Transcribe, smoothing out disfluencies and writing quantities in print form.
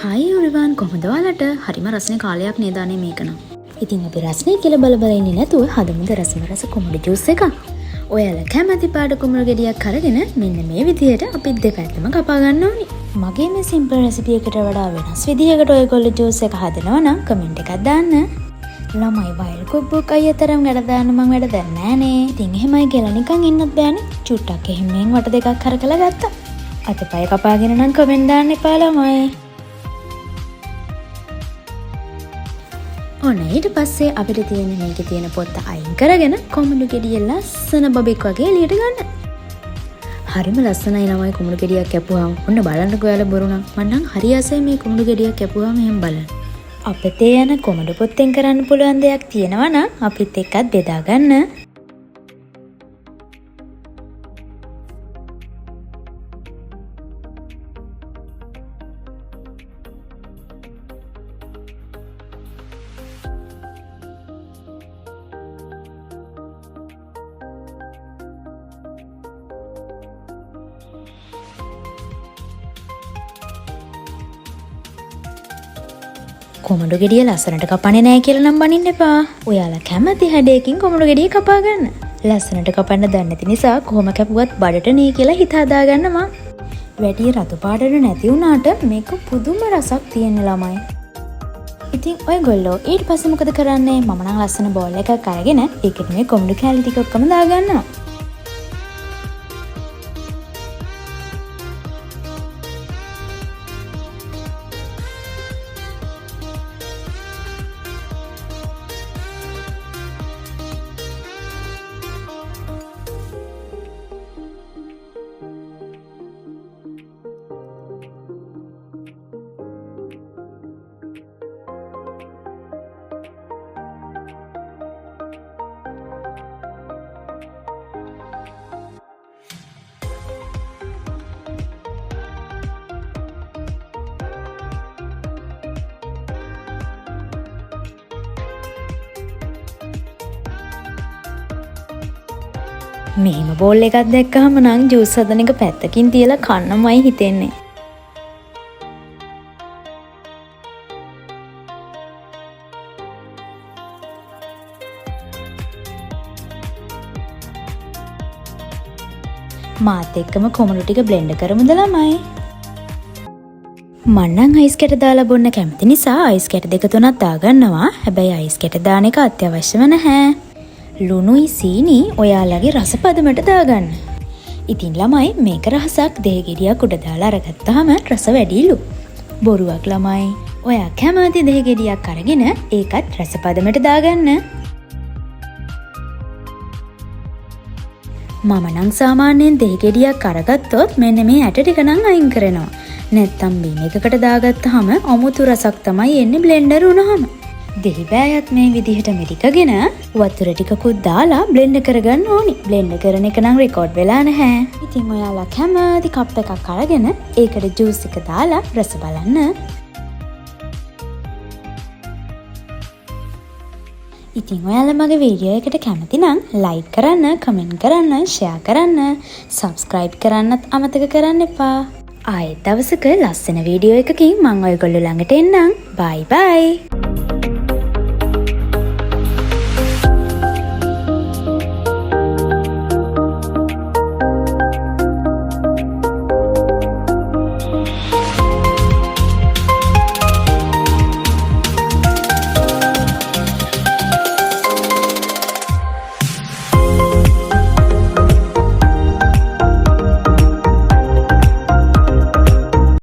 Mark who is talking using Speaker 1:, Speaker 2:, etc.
Speaker 1: Hi everyone, කොහොමද ඔයාලට? හරිම රසනේ කාලයක් නේද අනේ මේක නම්. ඉතින් අපි රසනේ කියලා බල ඉන්නේ නැතුව හදමුද රස කොමඩු ජූස් එකක්. ඔයාලා කැමති පාට කුමරු ගෙඩියක් අරගෙන මෙන්න මේ විදිහට අපි දෙපැත්තම කපා ගන්න ඕනි. මගේ මේ සිම්පල් රෙසිපි එකට වඩා වෙනස් විදිහකට ඔයගොල්ලෝ ජූස් එක හදනවා නම් කමෙන්ට් එකක් දාන්න. ළමයි වයිල් කුක්බුක් අයියතරම් වැඩ දාන්න මං වැඩ දැන් නෑනේ. ඉතින් එහෙමයි කියලා නිකන් ඉන්නත් බෑනේ. චුට්ටක් එහෙමෙන් වට දෙකක් කරකලා ගත්තා. අතපය කපාගෙන නම් කමෙන්ට් දාන්න එපා ළමයි. ඔන්න ඊට පස්සේ අපිට තියෙන මේකේ තියෙන පොත්ත අයින් කරගෙන කොමුණු ගෙඩිය ලස්සන බබෙක් වගේ එළියට ගන්න. හරිම ලස්සනයි ළමයි කොමුණු ගෙඩියක් කැපුවාම. ඔන්න බලන්නකෝ ඔයාලා බොරු නම්. මම නම් හරි ආසයි මේ කොමුණු ගෙඩියක් කැපුවාම එහෙම බලන්න. අපිට යන කොමුණු පොත්තෙන් කරන්න පුළුවන් දෙයක් තියෙනවා නම් අපිත් එක්කත් බෙදා ගන්න. කොමඩු ගෙඩිය ලස්සනට කපන්නේ නැහැ කියලා නම් බනින්න එපා. ඔයාලා කැමති හැඩයකින් කොමඩු ගෙඩිය කපා ගන්න. ලස්සනට කපන්න දන්නේ නැති නිසා කොහොම කැපුවත් බඩට නේ කියලා හිත හදා ගන්න මං. වැඩි රතු පාටට නැති වුණාට මේක පුදුම රසක් තියෙන ළමයි. ඉතින් ඔයගොල්ලෝ ඊට පස්සේ මොකද කරන්නේ? මම නම් ලස්සන බෝල් එකක් අරගෙන ඒකට මේ කොමඩු කැලි ටික ඔක්කොම දාගන්නවා. මෙහෙම බෝල් එකක් දැක්කහම නම් ජූස් හදන එක පැත්තකින් තියලා කන්නමයි හිතෙන්නේ. මාත් එක්කම කොමඩු ටික බ්ලෙන්ඩ් කරමුද ළමයි? මම නම් අයිස් කැට දාලා බොන්න කැමති නිසා අයිස් කැට දෙක තුනක් දාගන්නවා. හැබැයි අයිස් කැට දාන එක අත්‍යවශ්‍යම නැහැ. ලුණුයි සීනි ඔයාලගේ රස පදමට දාගන්න. ඉතින් ළමයි මේක රසක් දෙහි ගෙඩියක් උඩ දාලා අරගත්තාම රස වැඩිලු. බොරුවක් ළමයි. ඔයා කැමති දෙහි ගෙඩියක් අරගෙන ඒකත් රස පදමට දාගන්න. මම නම් සාමාන්‍යයෙන් දෙහි ගෙඩියක් අරගත්තොත් මෙන්න මේ ඇට ටික නම් අයින් කරනවා. නැත්තම් බීම එකකට දාගත්තාම අමුතු රසක් තමයි එන්නේ බ්ලෙන්ඩර් වුණාම. දෙහි බෑයත් මේ විදිහට මිරිකගෙන වතුර ටිකකුත් දාලා බ්ලෙන්ඩ් කරගන්න ඕනි. බ්ලෙන්ඩ් කරන එක නම් රෙකෝඩ් වෙලා නැහැ. ඉතින් ඔයාලා කැමති කප් එකක් අරගෙන ඒකට ජූස් එක දාලා රස බලන්න. ඉතින් ඔයාලා මගේ වීඩියෝ එකට කැමති නම් ලයික් කරන්න, කමෙන්ට් කරන්න, ෂෙයා කරන්න, සබ්ස්ක්‍රයිබ් කරන්නත් අමතක කරන්න එපා. ආයෙත් දවසක ලස්සන වීඩියෝ එකකින් මම ඔයගොල්ලෝ ළඟට එන්නම්. බයි බයි.